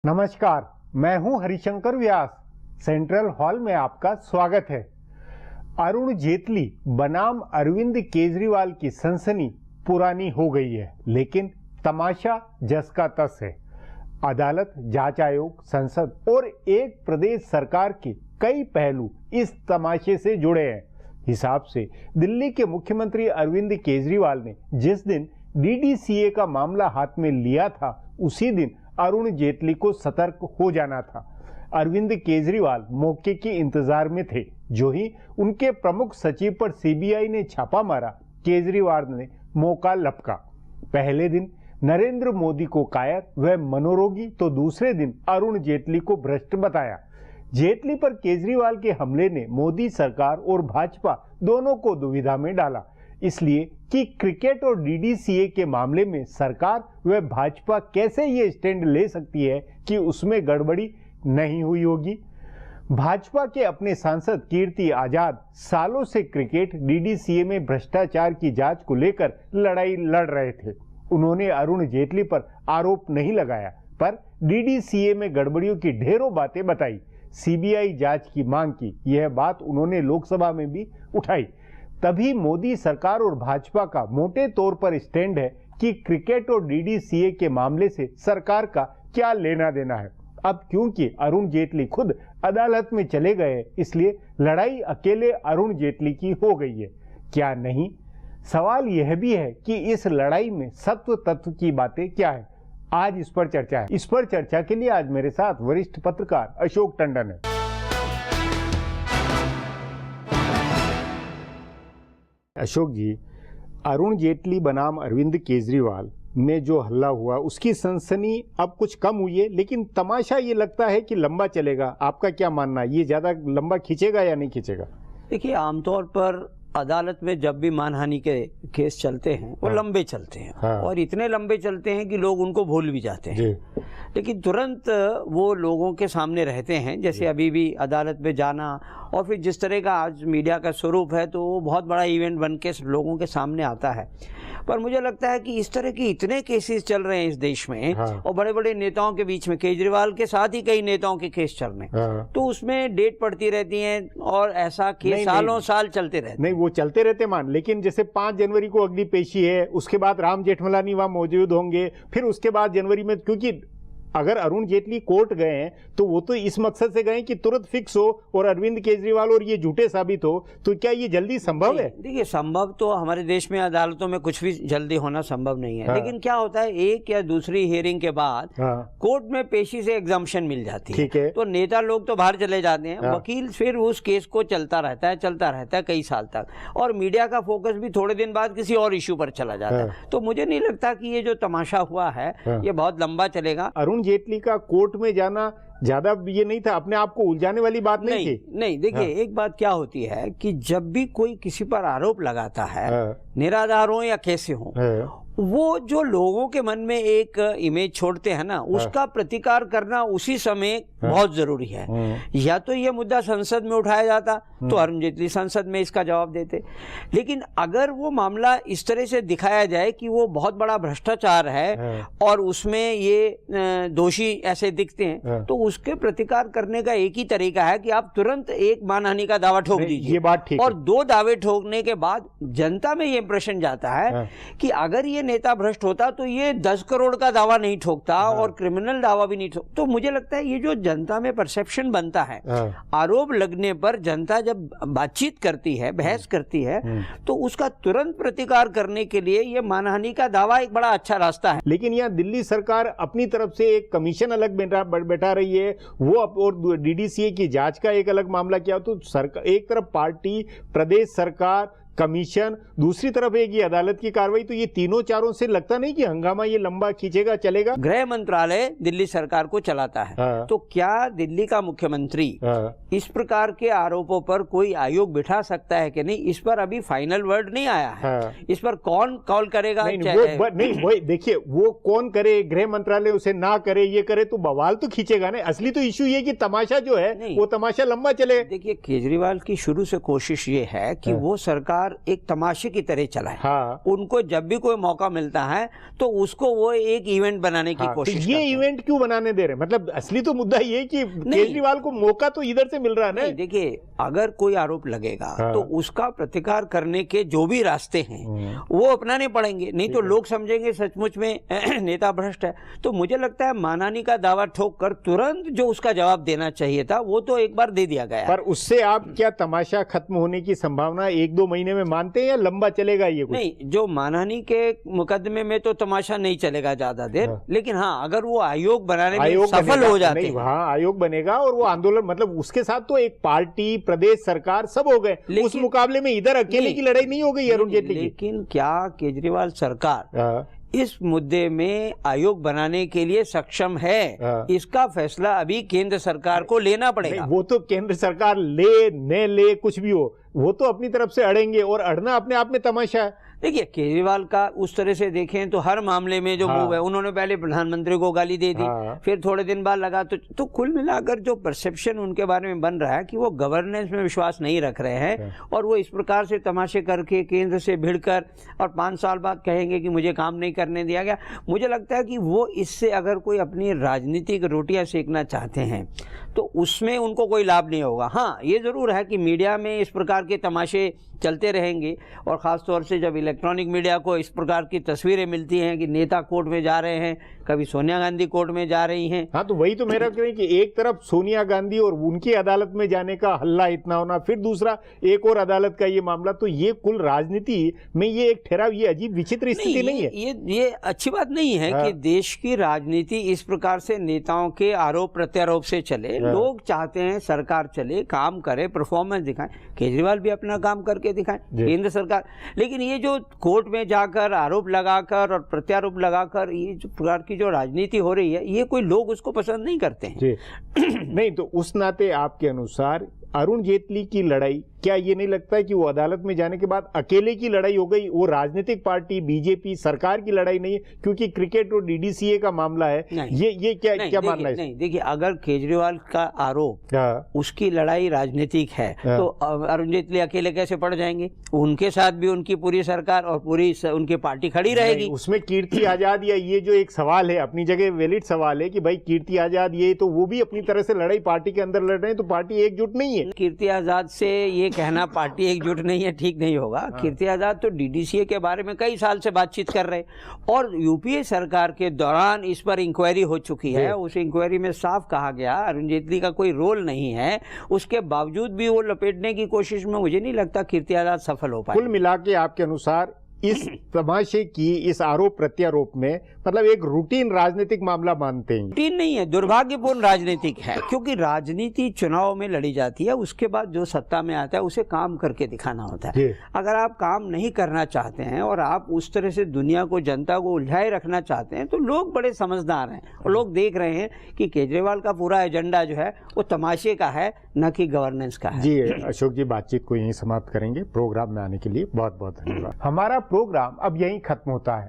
नमस्कार, मैं हूं हरिशंकर व्यास। सेंट्रल हॉल में आपका स्वागत है। अरुण जेटली बनाम अरविंद केजरीवाल की सनसनी पुरानी हो गई है, लेकिन तमाशा जस का तस है। अदालत, जांच आयोग, संसद और एक प्रदेश सरकार के कई पहलू इस तमाशे से जुड़े हैं। हिसाब से दिल्ली के मुख्यमंत्री अरविंद केजरीवाल ने जिस दिन डीडीसीए का मामला हाथ में लिया था, उसी दिन अरुण जेटली को सतर्क हो जाना था। अरविंद केजरीवाल मौके के इंतजार में थे। जो ही उनके प्रमुख सचिव पर सीबीआई ने छापा मारा, केजरीवाल ने मौका लपका। पहले दिन नरेंद्र मोदी को कायर व मनोरोगी, तो दूसरे दिन अरुण जेटली को भ्रष्ट बताया। जेटली पर केजरीवाल के हमले ने मोदी सरकार और भाजपा दोनों को दुविधा में डाला, इसलिए कि क्रिकेट और डीडीसीए के मामले में सरकार व भाजपा कैसे ये स्टैंड ले सकती है कि उसमें गड़बड़ी नहीं हुई होगी। भाजपा के अपने सांसद कीर्ति आजाद सालों से क्रिकेट डीडीसीए में भ्रष्टाचार की जांच को लेकर लड़ाई लड़ रहे थे। उन्होंने अरुण जेटली पर आरोप नहीं लगाया, पर डीडीसीए में गड़बड़ियों की ढेरों बातें बताई, सीबीआई जांच की मांग की। यह बात उन्होंने लोकसभा में भी उठाई। तभी मोदी सरकार और भाजपा का मोटे तौर पर स्टैंड है कि क्रिकेट और डीडीसीए के मामले से सरकार का क्या लेना देना है। अब क्योंकि अरुण जेटली खुद अदालत में चले गए, इसलिए लड़ाई अकेले अरुण जेटली की हो गई है। क्या नहीं? सवाल यह भी है कि इस लड़ाई में सत्व तत्व की बातें क्या है। आज इस पर चर्चा है। इस पर चर्चा के लिए आज मेरे साथ वरिष्ठ पत्रकार अशोक टंडन है। अशोक जी, अरुण जेटली बनाम अरविंद केजरीवाल में जो हल्ला हुआ, उसकी सनसनी अब कुछ कम हुई है, लेकिन तमाशा ये लगता है कि लंबा चलेगा। आपका क्या मानना है, ये ज्यादा लंबा खींचेगा या नहीं खींचेगा? देखिए, आमतौर पर अदालत में जब भी मानहानि के केस चलते हैं वो लंबे चलते हैं। और इतने लंबे चलते हैं कि लोग उनको भूल भी जाते हैं, लेकिन तुरंत वो लोगों के सामने रहते हैं। जैसे अभी भी अदालत में जाना, और फिर जिस तरह का आज मीडिया का स्वरूप है, तो वो बहुत बड़ा इवेंट बन के लोगों के सामने आता है। पर मुझे लगता है कि इस तरह के इतने केसेस चल रहे हैं इस देश में, और बड़े बड़े नेताओं के बीच में, केजरीवाल के साथ ही कई नेताओं के केस चल रहे हैं, तो उसमें डेट पड़ती रहती है और ऐसा केस सालों साल चलते रहते। नहीं, वो चलते रहते मान, लेकिन जैसे 5 जनवरी को अगली पेशी है, उसके बाद राम जेठमलानी वहां मौजूद होंगे, फिर उसके बाद जनवरी में, क्योंकि अगर अरुण जेटली कोर्ट गए हैं तो वो तो इस मकसद से गए कि तुरंत फिक्स हो और अरविंद केजरीवाल और ये झूठे साबित हो, तो क्या ये जल्दी संभव है? देखिए, संभव तो हमारे देश में अदालतों में कुछ भी जल्दी होना संभव नहीं है। लेकिन क्या होता है, एक या दूसरी हियरिंग के बाद कोर्ट में पेशी से एग्जम्पशन मिल जाती है, तो नेता लोग तो बाहर चले जाते हैं, वकील फिर उस केस को चलता रहता है कई साल तक, और मीडिया का फोकस भी थोड़े दिन बाद किसी और इश्यू पर चला जाता है। तो मुझे नहीं लगता कि ये जो तमाशा हुआ है ये बहुत लंबा चलेगा। अरुण जेटली का कोर्ट में जाना ज्यादा ये नहीं था, अपने आप को उलझाने वाली बात नहीं थी। नहीं, देखिए, एक बात क्या होती है कि जब भी कोई किसी पर आरोप लगाता है, निराधार हो या कैसे हो, वो जो लोगों के मन में एक इमेज छोड़ते हैं ना, उसका प्रतिकार करना उसी समय बहुत जरूरी है। या तो ये मुद्दा संसद में उठाया जाता तो अरुण जेटली संसद में इसका जवाब देते, लेकिन अगर वो मामला इस तरह से दिखाया जाए कि वो बहुत बड़ा भ्रष्टाचार है और उसमें ये दोषी ऐसे दिखते हैं, तो उसके प्रतिकार करने का एक ही तरीका है कि आप तुरंत एक मानहानि का दावा ठोक दीजिए। ये बात ठीक है। और 2 दावे ठोकने के बाद जनता में ये इंप्रेशन जाता है कि अगर ये नेता भ्रष्ट होता तो ये 10 करोड़ का दावा नहीं ठोकता और क्रिमिनल दावा भी नहीं ठोकता। तो मुझे लगता है ये जो जनता में परसेप्शन बनता है, आरोप लगने पर जनता जब बातचीत करती है, बहस करती है, तो उसका तुरंत प्रतिकार करने के लिए ये मानहानि का दावा एक बड़ा अच्छा रास्ता है। लेकिन यहाँ दिल्ली सरकार अपनी तरफ से एक कमीशन अलग बैठा रही है, वो और डीडीसीए की जांच का एक अलग मामला किया। तो सरकार एक तरफ पार्टी, प्रदेश सरकार, कमीशन, दूसरी तरफ एक ये अदालत की कार्रवाई, तो ये तीनों चारों से लगता नहीं कि हंगामा ये लंबा खींचेगा, चलेगा। गृह मंत्रालय दिल्ली सरकार को चलाता है, तो क्या दिल्ली का मुख्यमंत्री इस प्रकार के आरोपों पर कोई आयोग बिठा सकता है कि नहीं? इस पर अभी फाइनल वर्ड नहीं आया है। इस पर कौन कॉल करेगा? नहीं, देखिए, वो कौन करे, गृह मंत्रालय उसे ना करे, ये करे तो बवाल तो खींचेगा ना। असली तो इश्यू ये कि तमाशा जो है वो तमाशा लंबा चले। देखिए, केजरीवाल की शुरू से कोशिश ये है कि वो सरकार सरकार एक तमाशे की तरह चलाए। हाँ। उनको जब भी कोई मौका मिलता है तो उसको वो एक इवेंट बनाने की कोशिश तो ये इवेंट क्यों बनाने दे रहे हैं? मतलब असली तो मुद्दा ये कि केजरीवाल को मौका तो इधर से मिल रहा है ना। देखिए, अगर कोई आरोप लगेगा तो उसका प्रतिकार करने के जो भी रास्ते हैं वो अपनाने पड़ेंगे, नहीं तो लोग समझेंगे सचमुच में नेता भ्रष्ट है। तो मुझे लगता है मानहानि का दावा ठोक कर तुरंत जो उसका जवाब देना चाहिए था वो तो एक बार दे दिया गया। पर उससे आप क्या तमाशा खत्म होने की संभावना 1-2 महीने में मानते हैं या लंबा चलेगा ये कुछ? नहीं, जो मानहानि के मुकदमे में तो तमाशा नहीं चलेगा ज्यादा देर, लेकिन हाँ, अगर वो आयोग बनाने में सफल हो जाते हैं, हाँ, आयोग बनेगा और वो आंदोलन, मतलब उसके साथ तो एक पार्टी, प्रदेश सरकार सब हो गए, उस मुकाबले में इधर अकेले की लड़ाई नहीं हो गई अरुण जेटली की। लेकिन क्या केजरीवाल सरकार इस मुद्दे में आयोग बनाने के लिए सक्षम है? इसका फैसला अभी केंद्र सरकार को लेना पड़ेगा। वो तो केंद्र सरकार ले न ले कुछ भी हो, वो तो अपनी तरफ से अड़ेंगे और अड़ना अपने आप में तमाशा है। देखिए, केजरीवाल का उस तरह से देखें तो हर मामले में जो मूव है, उन्होंने पहले प्रधानमंत्री को गाली दे दी, फिर थोड़े दिन बाद लगा तो कुल मिलाकर जो परसेप्शन उनके बारे में बन रहा है कि वो गवर्नेंस में विश्वास नहीं रख रहे हैं और वो इस प्रकार से तमाशे करके केंद्र से भिड़कर और 5 साल बाद कहेंगे कि मुझे काम नहीं करने दिया गया। मुझे लगता है कि वो इससे अगर कोई अपनी राजनीतिक रोटियां सेकना चाहते हैं तो उसमें उनको कोई लाभ नहीं होगा। हाँ, ये जरूर है कि मीडिया में इस प्रकार के तमाशे चलते रहेंगे और ख़ास तौर से जब इलेक्ट्रॉनिक मीडिया को इस प्रकार की तस्वीरें मिलती हैं कि नेता कोर्ट में जा रहे हैं, कभी सोनिया गांधी कोर्ट में जा रही हैं। हाँ, तो वही तो मेरा कहना है कि एक तरफ सोनिया गांधी और उनकी अदालत में जाने का हल्ला इतना होना, फिर दूसरा एक और अदालत का ये मामला, तो ये कुल राजनीति में ये एक ठहराव, ये अजीब विचित्र स्थिति नहीं है। ये अच्छी बात नहीं है कि देश की राजनीति इस प्रकार से नेताओं के आरोप प्रत्यारोप से चले। लोग चाहते हैं सरकार चले, काम करे, परफॉर्मेंस दिखाए। केजरीवाल भी अपना काम करके दिखाएं, केंद्र सरकार। लेकिन ये जो कोर्ट में जाकर आरोप लगाकर और प्रत्यारोप लगाकर ये जो प्रकार की जो राजनीति हो रही है, ये कोई लोग उसको पसंद नहीं करते हैं। नहीं, तो उस नाते आपके अनुसार अरुण जेटली की लड़ाई, क्या ये नहीं लगता है कि वो अदालत में जाने के बाद अकेले की लड़ाई हो गई? वो राजनीतिक पार्टी बीजेपी सरकार की लड़ाई नहीं है, क्योंकि क्रिकेट और डीडीसीए का मामला है। ये क्या मानना है? नहीं, देखिए, अगर केजरीवाल का आरोप उसकी लड़ाई राजनीतिक है तो अरुण जेटली अकेले कैसे पड़ जाएंगे? उनके साथ भी उनकी पूरी सरकार और पूरी उनकी पार्टी खड़ी रहेगी। उसमें कीर्ति आजाद या ये जो एक सवाल है, अपनी जगह वैलिड सवाल है कि भाई कीर्ति आजाद ये तो वो भी अपनी तरह से लड़ाई पार्टी के अंदर लड़ रहे हैं, तो पार्टी एकजुट नहीं है। कीर्ति आजाद से ये कहना पार्टी एकजुट नहीं है ठीक नहीं होगा। कीर्ति आजाद तो डीडीसीए के बारे में कई साल से बातचीत कर रहे और यूपीए सरकार के दौरान इस पर इंक्वायरी हो चुकी है। उस इंक्वायरी में साफ कहा गया अरुण जेटली का कोई रोल नहीं है। उसके बावजूद भी वो लपेटने की कोशिश में मुझे नहीं लगता कीर्ति आजाद सफल हो पाए। कुल मिला के आपके अनुसार इस तमाशे की, इस आरोप प्रत्यारोप में मतलब एक रूटीन राजनीतिक मामला मानते हैं? रूटीन नहीं है, दुर्भाग्यपूर्ण राजनीतिक है, क्योंकि राजनीति चुनाव में लड़ी जाती है, उसके बाद जो सत्ता में आता है उसे काम करके दिखाना होता है। अगर आप काम नहीं करना चाहते हैं और आप उस तरह से दुनिया को, जनता को उलझाए रखना चाहते हैं, तो लोग बड़े समझदार हैं और लोग देख रहे हैं कि केजरीवाल का पूरा एजेंडा जो है वो तमाशे का है, न कि गवर्नेंस का है। जी अशोक जी, बातचीत को यहीं समाप्त करेंगे। प्रोग्राम में आने के लिए बहुत बहुत धन्यवाद। हमारा प्रोग्राम अब यहीं खत्म होता है।